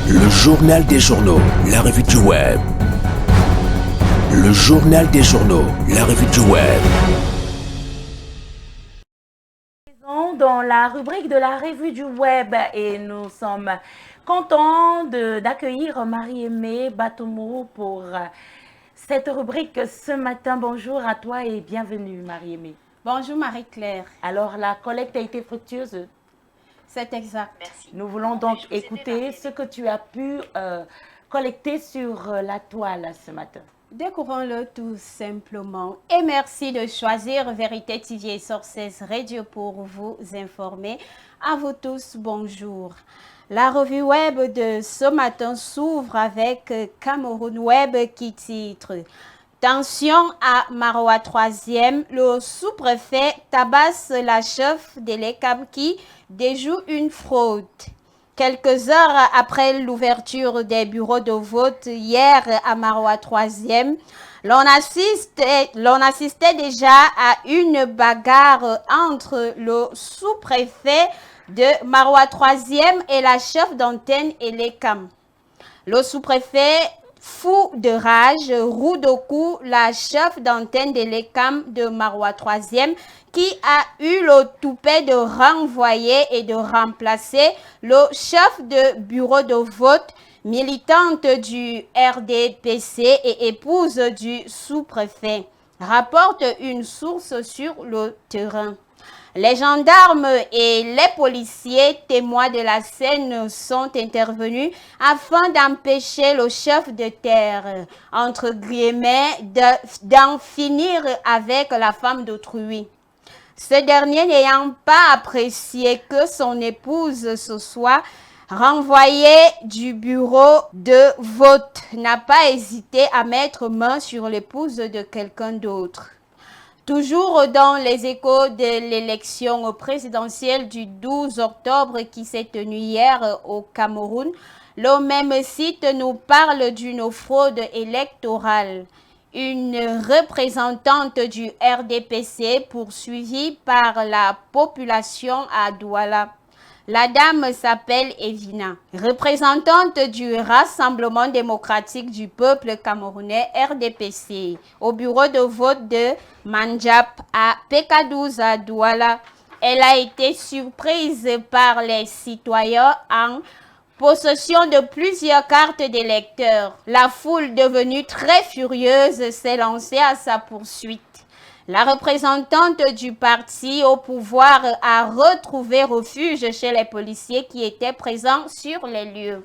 Le journal des journaux, la revue du web. Le journal des journaux, la revue du web. Dans la rubrique de la revue du web et nous sommes contents d'accueillir Marie-Aimée Batomo pour cette rubrique ce matin. Bonjour à toi et bienvenue Marie-Aimée. Bonjour Marie-Claire. Alors la collecte a été fructueuse? C'est exact. Merci. Nous voulons donc écouter ce que tu as pu collecter sur la toile ce matin. Découvrons-le tout simplement. Et merci de choisir Vérité TV et Sources Radio pour vous informer. À vous tous, bonjour. La revue web de ce matin s'ouvre avec Cameroun Web qui titre « Tension à Maroua 3e, le sous-préfet tabasse la chef de l'ECAM qui déjoue une fraude ». Quelques heures après l'ouverture des bureaux de vote hier à Maroua 3e, l'on assistait déjà à une bagarre entre le sous-préfet de Maroua 3e et la chef d'antenne Elekam. Le sous-préfet, fou de rage, roue de coups la chef d'antenne de l'ECAM de Maroua 3e qui a eu le toupet de renvoyer et de remplacer le chef de bureau de vote, militante du RDPC et épouse du sous-préfet, rapporte une source sur le terrain. Les gendarmes et les policiers témoins de la scène sont intervenus afin d'empêcher le chef de terre, entre guillemets, d'en finir avec la femme d'autrui. Ce dernier n'ayant pas apprécié que son épouse se soit renvoyée du bureau de vote, n'a pas hésité à mettre main sur l'épouse de quelqu'un d'autre. Toujours dans les échos de l'élection présidentielle du 12 octobre qui s'est tenue hier au Cameroun, le même site nous parle d'une fraude électorale. Une représentante du RDPC poursuivie par la population à Douala. La dame s'appelle Evina, représentante du Rassemblement démocratique du peuple camerounais RDPC, au bureau de vote de Manjap à PK12 à Douala. Elle a été surprise par les citoyens en possession de plusieurs cartes d'électeurs. La foule devenue très furieuse s'est lancée à sa poursuite. La représentante du parti au pouvoir a retrouvé refuge chez les policiers qui étaient présents sur les lieux.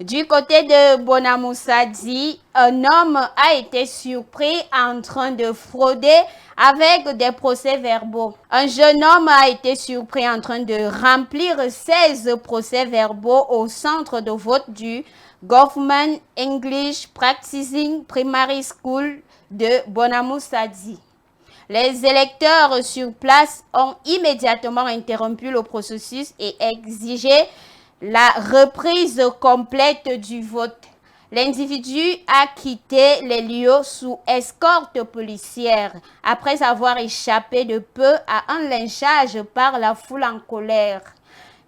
Du côté de Bonamoussadi, un homme a été surpris en train de frauder avec des procès-verbaux. Un jeune homme a été surpris en train de remplir 16 procès-verbaux au centre de vote du Government English Practicing Primary School de Bonamoussadi. Les électeurs sur place ont immédiatement interrompu le processus et exigé la reprise complète du vote. L'individu a quitté les lieux sous escorte policière après avoir échappé de peu à un lynchage par la foule en colère.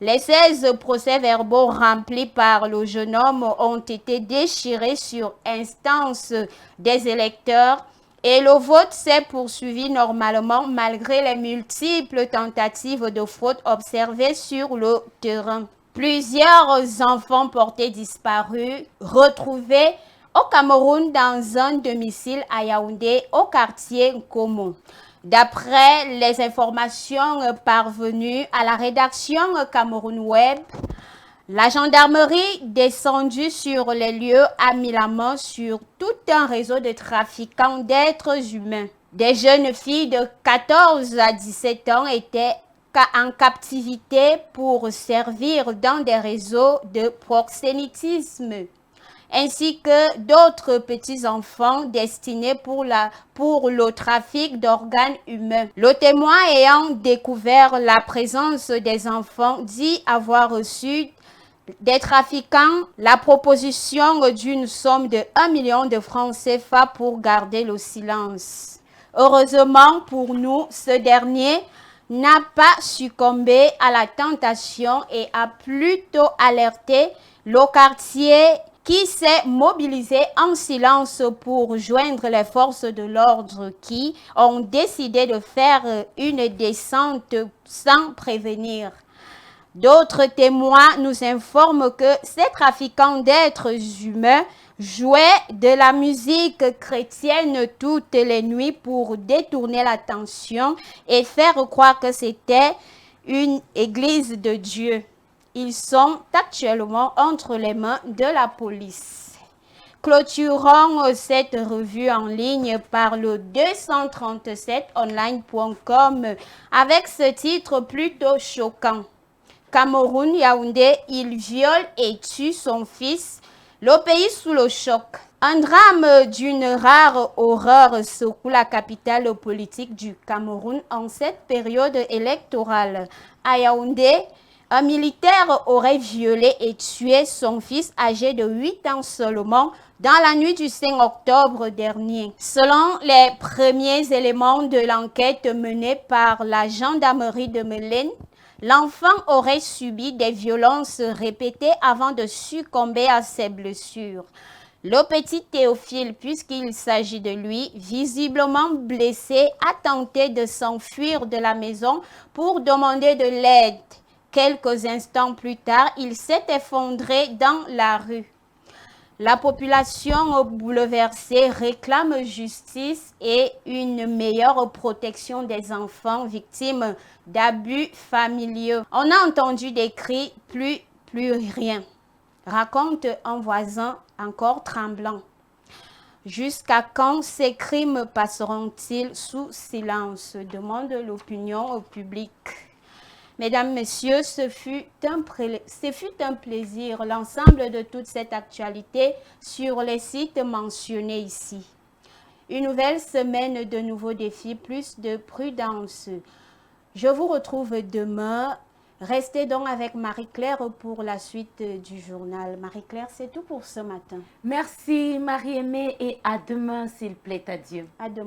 Les 16 procès-verbaux remplis par le jeune homme ont été déchirés sur instance des électeurs et le vote s'est poursuivi normalement malgré les multiples tentatives de fraude observées sur le terrain. Plusieurs enfants portés disparus retrouvés au Cameroun dans un domicile à Yaoundé au quartier Nkomo. D'après les informations parvenues à la rédaction Cameroun Web, la gendarmerie descendue sur les lieux a mis la main sur tout un réseau de trafiquants d'êtres humains. Des jeunes filles de 14 à 17 ans étaient en captivité pour servir dans des réseaux de proxénétisme, ainsi que d'autres petits-enfants destinés pour le trafic d'organes humains. Le témoin ayant découvert la présence des enfants dit avoir reçu des trafiquants la proposition d'une somme de 1 million de francs CFA pour garder le silence. Heureusement pour nous, ce dernier n'a pas succombé à la tentation et a plutôt alerté Le quartier qui s'est mobilisé en silence pour joindre les forces de l'ordre qui ont décidé de faire une descente sans prévenir. D'autres témoins nous informent que ces trafiquants d'êtres humains jouaient de la musique chrétienne toutes les nuits pour détourner l'attention et faire croire que c'était une église de Dieu. Ils sont actuellement entre les mains de la police. Clôturons cette revue en ligne par le 237online.com avec ce titre plutôt choquant. Cameroun, Yaoundé, il viole et tue son fils, le pays sous le choc. Un drame d'une rare horreur secoue la capitale politique du Cameroun en cette période électorale. À Yaoundé, un militaire aurait violé et tué son fils âgé de 8 ans seulement dans la nuit du 5 octobre dernier. Selon les premiers éléments de l'enquête menée par la gendarmerie de Mélène, l'enfant aurait subi des violences répétées avant de succomber à ses blessures. Le petit Théophile, puisqu'il s'agit de lui, visiblement blessé, a tenté de s'enfuir de la maison pour demander de l'aide. Quelques instants plus tard, il s'est effondré dans la rue. La population bouleversée réclame justice et une meilleure protection des enfants victimes d'abus familiaux. On a entendu des cris, plus rien, raconte un voisin encore tremblant. Jusqu'à quand ces crimes passeront-ils sous silence? Demande l'opinion publique. Mesdames, Messieurs, ce fut un plaisir, l'ensemble de toute cette actualité sur les sites mentionnés ici. Une nouvelle semaine de nouveaux défis, plus de prudence. Je vous retrouve demain. Restez donc avec Marie-Claire pour la suite du journal. Marie-Claire, c'est tout pour ce matin. Merci Marie-Aimée et à demain s'il plaît à Dieu. À demain.